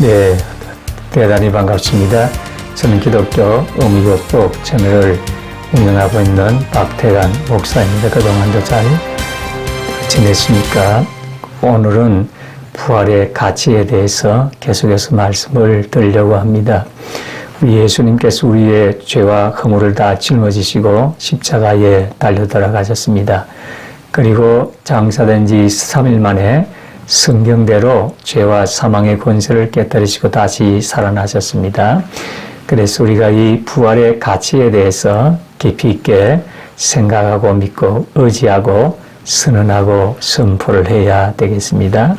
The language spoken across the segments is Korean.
네, 대단히 반갑습니다. 저는 기독교 의미교법 채널을 운영하고 있는 박태관 목사입니다. 그동안도 잘 지냈습니까? 오늘은 부활의 가치에 대해서 계속해서 말씀을 드리려고 합니다. 우리 예수님께서 우리의 죄와 허물을 다 짊어지시고 십자가에 달려 돌아가셨습니다. 그리고 장사된 지 3일 만에 성경대로 죄와 사망의 권세를 깨뜨리시고 다시 살아나셨습니다. 그래서 우리가 이 부활의 가치에 대해서 깊이 있게 생각하고 믿고 의지하고 선언하고 선포를 해야 되겠습니다.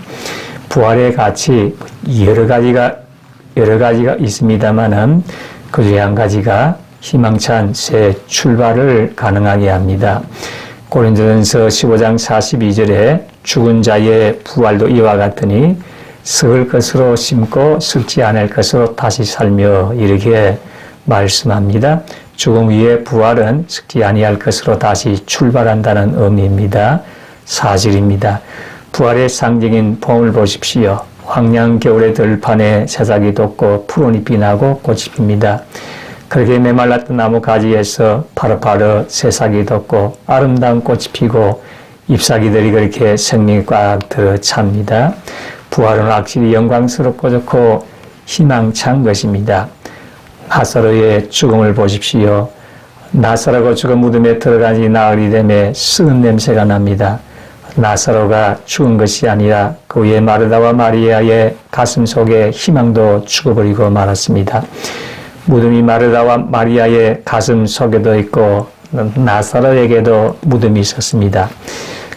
부활의 가치 여러 가지가 있습니다만은 그 중에 한 가지가 희망찬 새 출발을 가능하게 합니다. 고린도전서 15장 42절에 죽은 자의 부활도 이와 같으니 썩을 것으로 심고 썩지 않을 것으로 다시 살며 이렇게 말씀합니다. 죽음 위에 부활은 썩지 아니할 것으로 다시 출발한다는 의미입니다. 사실입니다. 부활의 상징인 봄을 보십시오. 황량 겨울의 들판에 새싹이 돋고 푸른잎이 나고 꽃이 핍니다. 그렇게 메말랐던 나무 가지에서 파릇파릇 새싹이 돋고 아름다운 꽃이 피고 잎사귀들이 그렇게 생명이 꽉 들어찹니다. 부활은 확실히 영광스럽고 좋고 희망찬 것입니다. 나사로의 죽음을 보십시오. 나사로가 죽은 무덤에 들어간 지 나흘이 되매 썩은 냄새가 납니다. 나사로가 죽은 것이 아니라 그 위에 마르다와 마리아의 가슴 속에 희망도 죽어버리고 말았습니다. 무덤이 마르다와 마리아의 가슴 속에도 있고 나사로에게도 무덤이 있었습니다.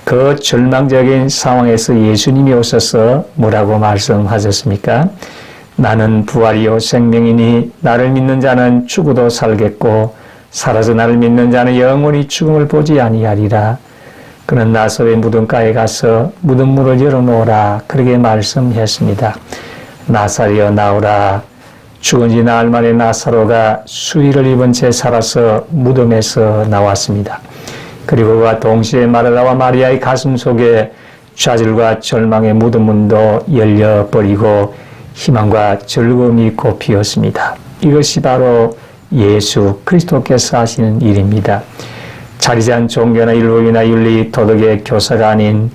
그 절망적인 상황에서 예수님이 오셔서 뭐라고 말씀하셨습니까? 나는 부활이요 생명이니 나를 믿는 자는 죽어도 살겠고 살아서 나를 믿는 자는 영원히 죽음을 보지 아니하리라. 그는 나사로의 무덤가에 가서 무덤문을 열어놓으라 그렇게 말씀했습니다. 나사로여 나오라. 죽은 지 나흘 만에 나사로가 수의를 입은 채 살아서 무덤에서 나왔습니다. 그리고 그와 동시에 마르다와 마리아의 가슴 속에 좌절과 절망의 무덤문도 열려버리고 희망과 즐거움이 꽃피었습니다. 이것이 바로 예수 그리스도께서 하시는 일입니다. 자리잔 종교나 율법이나 윤리 도덕의 교사가 아닌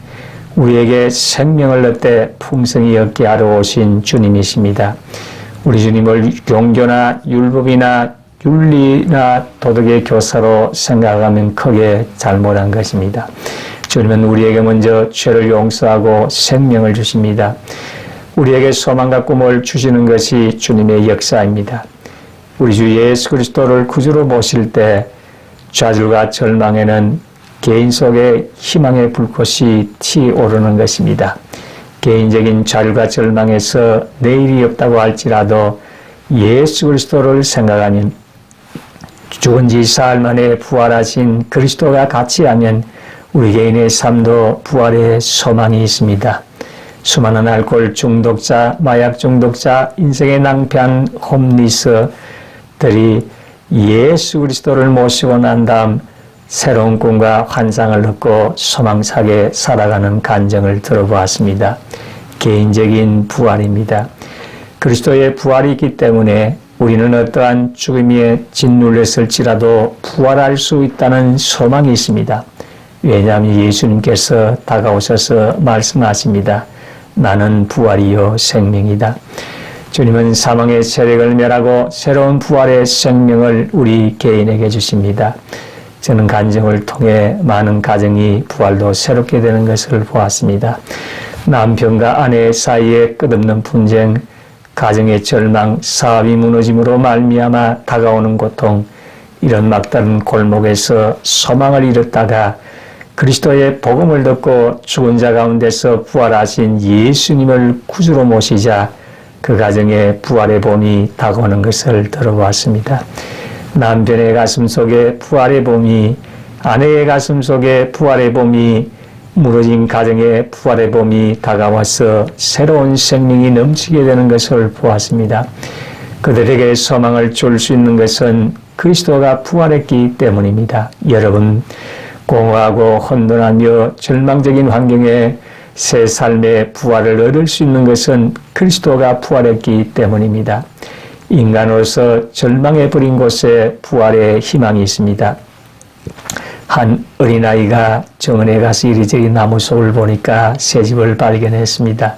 우리에게 생명을 얻되 풍성히 얻게 하러 오신 주님이십니다. 우리 주님을 종교나 율법이나 윤리나 도덕의 교사로 생각하면 크게 잘못한 것입니다. 주님은 우리에게 먼저 죄를 용서하고 생명을 주십니다. 우리에게 소망과 꿈을 주시는 것이 주님의 역사입니다. 우리 주 예수 그리스도를 구주로 모실 때 좌절과 절망에는 개인 속에 희망의 불꽃이 튀어오르는 것입니다. 개인적인 좌절과 절망에서 내일이 없다고 할지라도 예수 그리스도를 생각하면 죽은 지 사흘 만에 부활하신 그리스도가 같이 하면 우리 개인의 삶도 부활의 소망이 있습니다. 수많은 알코올 중독자, 마약 중독자, 인생의 낭패한 홈리스들이 예수 그리스도를 모시고 난 다음 새로운 꿈과 환상을 얻고 소망차게 살아가는 간증을 들어보았습니다. 개인적인 부활입니다. 그리스도의 부활이 있기 때문에 우리는 어떠한 죽음에 짓눌렸을지라도 부활할 수 있다는 소망이 있습니다. 왜냐하면 예수님께서 다가오셔서 말씀하십니다. 나는 부활이요 생명이다. 주님은 사망의 세력을 멸하고 새로운 부활의 생명을 우리 개인에게 주십니다. 저는 간증을 통해 많은 가정이 부활도 새롭게 되는 것을 보았습니다. 남편과 아내 사이에 끝없는 분쟁, 가정의 절망, 사업이 무너짐으로 말미암아 다가오는 고통, 이런 막다른 골목에서 소망을 잃었다가 그리스도의 복음을 듣고 죽은 자 가운데서 부활하신 예수님을 구주로 모시자 그 가정에 부활의 봄이 다가오는 것을 들어보았습니다. 남편의 가슴 속에 부활의 봄이, 아내의 가슴 속에 부활의 봄이, 무너진 가정에 부활의 봄이 다가와서 새로운 생명이 넘치게 되는 것을 보았습니다. 그들에게 소망을 줄 수 있는 것은 그리스도가 부활했기 때문입니다. 여러분, 공허하고 혼돈하며 절망적인 환경에 새 삶의 부활을 얻을 수 있는 것은 그리스도가 부활했기 때문입니다. 인간으로서 절망해 버린 곳에 부활의 희망이 있습니다. 한 어린아이가 정원에 가서 이리저리 나무 속을 보니까 새 집을 발견했습니다.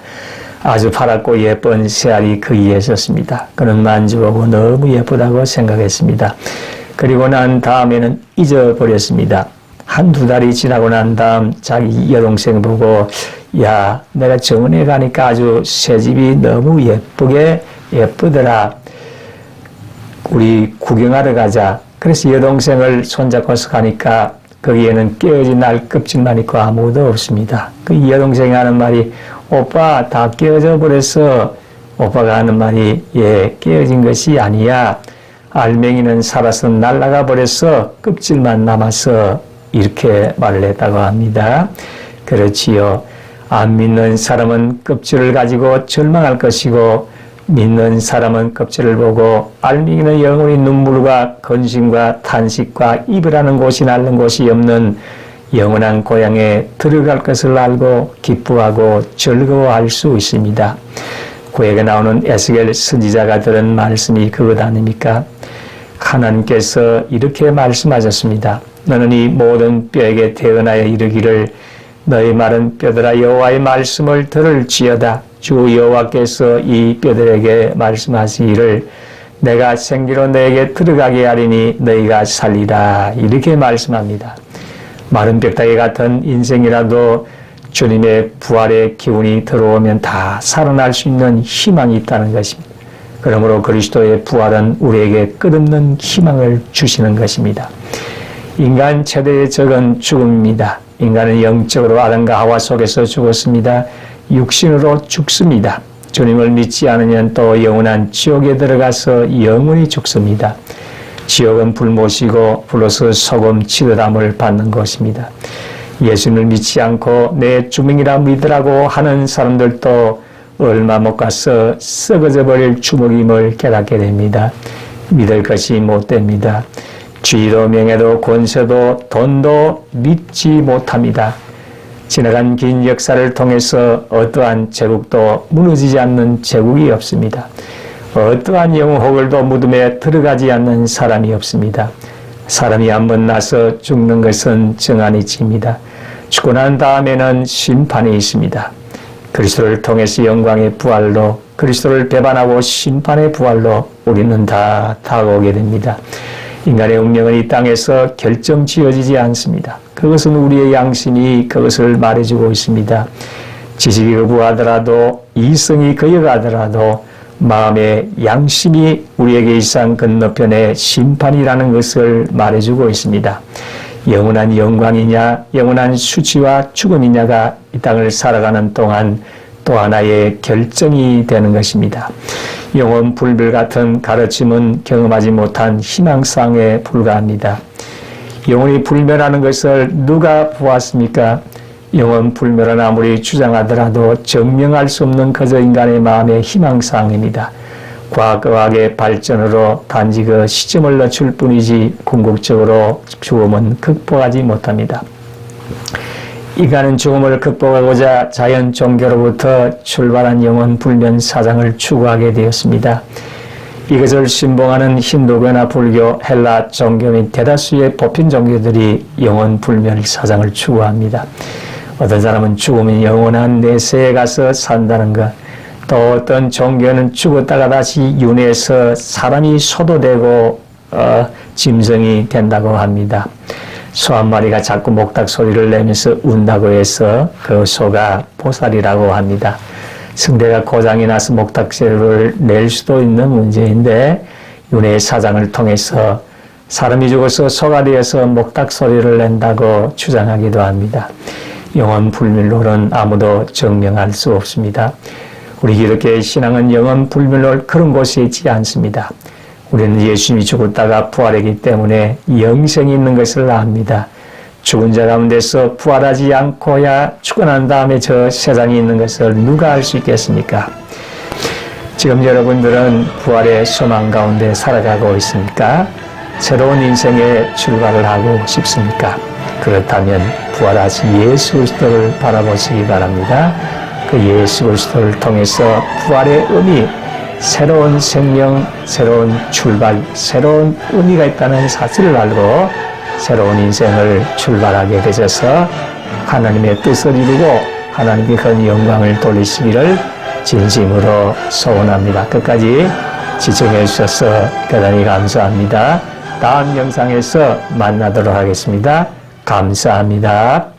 아주 파랗고 예쁜 새알이 그 위에 있었습니다. 그는 만져보고 너무 예쁘다고 생각했습니다. 그리고 난 다음에는 잊어버렸습니다. 한두 달이 지나고 난 다음 자기 여동생 보고 야, 내가 정원에 가니까 아주 새 집이 너무 예쁘더라. 우리 구경하러 가자. 그래서 여동생을 손잡고서 가니까 거기에는 깨어진 날 껍질만 있고 아무것도 없습니다. 그 여동생이 하는 말이 오빠 다 깨어져 버렸어. 오빠가 하는 말이 예, 깨어진 것이 아니야. 알맹이는 살아서 날아가 버렸어. 껍질만 남아서 이렇게 말을 했다고 합니다. 그렇지요. 안 믿는 사람은 껍질을 가지고 절망할 것이고 믿는 사람은 껍질을 보고 알맹이는 영원히 눈물과 건심과 탄식과 이별하는 곳이 앓는 곳이 없는 영원한 고향에 들어갈 것을 알고 기뻐하고 즐거워할 수 있습니다. 구약에 나오는 에스겔 선지자가 들은 말씀이 그것 아닙니까? 하나님께서 이렇게 말씀하셨습니다. 너는 이 모든 뼈에게 태어나여 이르기를 너희 마른 뼈들아 여호와의 말씀을 들을지어다. 주 여호와께서 이 뼈들에게 말씀하시기를 내가 생기로 너에게 들어가게 하리니 너희가 살리라. 이렇게 말씀합니다. 마른 뼈다귀 같은 인생이라도 주님의 부활의 기운이 들어오면 다 살아날 수 있는 희망이 있다는 것입니다. 그러므로 그리스도의 부활은 우리에게 끝없는 희망을 주시는 것입니다. 인간 최대의 적은 죽음입니다. 인간은 영적으로 아담과 하와 속에서 죽었습니다. 육신으로 죽습니다. 주님을 믿지 않으면 또 영원한 지옥에 들어가서 영원히 죽습니다. 지옥은 불못이고 불로서 소금 치르담을 받는 것입니다. 예수님을 믿지 않고 내 주명이라 믿으라고 하는 사람들도 얼마 못 가서 썩어져 버릴 주먹임을 깨닫게 됩니다. 믿을 것이 못 됩니다. 지위도 명예도 권세도 돈도 믿지 못합니다. 지나간 긴 역사를 통해서 어떠한 제국도 무너지지 않는 제국이 없습니다. 어떠한 영웅 호걸도 무덤에 들어가지 않는 사람이 없습니다. 사람이 한번 나서 죽는 것은 정한이 집니다. 죽고 난 다음에는 심판이 있습니다. 그리스도를 통해서 영광의 부활로 그리스도를 배반하고 심판의 부활로 우리는 다 다가오게 됩니다. 인간의 운명은 이 땅에서 결정지어지지 않습니다. 그것은 우리의 양심이 그것을 말해주고 있습니다. 지식이 거부하더라도 이성이 거역하더라도 마음의 양심이 우리에게 이상 건너편의 심판이라는 것을 말해주고 있습니다. 영원한 영광이냐 영원한 수치와 죽음이냐가 이 땅을 살아가는 동안 또 하나의 결정이 되는 것입니다. 영원 불멸 같은 가르침은 경험하지 못한 희망상에 불과합니다. 영원히 불멸하는 것을 누가 보았습니까? 영원 불멸은 아무리 주장하더라도 증명할 수 없는 그저 인간의 마음의 희망사항입니다. 과학의 발전으로 단지 그 시점을 늦출 뿐이지 궁극적으로 죽음은 극복하지 못합니다. 인간은 죽음을 극복하고자 자연 종교로부터 출발한 영원 불면 사상을 추구하게 되었습니다. 이것을 신봉하는 힌두교나 불교, 헬라 종교 및 대다수의 보편 종교들이 영원 불멸 사상을 추구합니다. 어떤 사람은 죽으면 영원한 내세에 가서 산다는 것, 또 어떤 종교는 죽었다가 다시 윤회해서 사람이 소도 되고 짐승이 된다고 합니다. 소 한 마리가 자꾸 목탁 소리를 내면서 운다고 해서 그 소가 보살이라고 합니다. 성대가 고장이 나서 목탁 소리를 낼 수도 있는 문제인데 윤회의 사상을 통해서 사람이 죽어서 소가 되어서 목탁 소리를 낸다고 주장하기도 합니다. 영원 불멸론은 아무도 증명할 수 없습니다. 우리 기독교의 신앙은 영원 불멸론 그런 곳에 있지 않습니다. 우리는 예수님이 죽었다가 부활했기 때문에 영생이 있는 것을 압니다. 죽은 자 가운데서 부활하지 않고야 죽고 난 다음에 저 세상에 있는 것을 누가 알 수 있겠습니까? 지금 여러분들은 부활의 소망 가운데 살아가고 있습니까? 새로운 인생의 출발을 하고 싶습니까? 그렇다면 부활하신 예수 그리스도를 바라보시기 바랍니다. 그 예수 그리스도를 통해서 부활의 의미, 새로운 생명, 새로운 출발, 새로운 의미가 있다는 사실을 알고 새로운 인생을 출발하게 되셔서 하나님의 뜻을 이루고 하나님께 그 영광을 돌리시기를 진심으로 소원합니다. 끝까지 시청해 주셔서 대단히 감사합니다. 다음 영상에서 만나도록 하겠습니다. 감사합니다.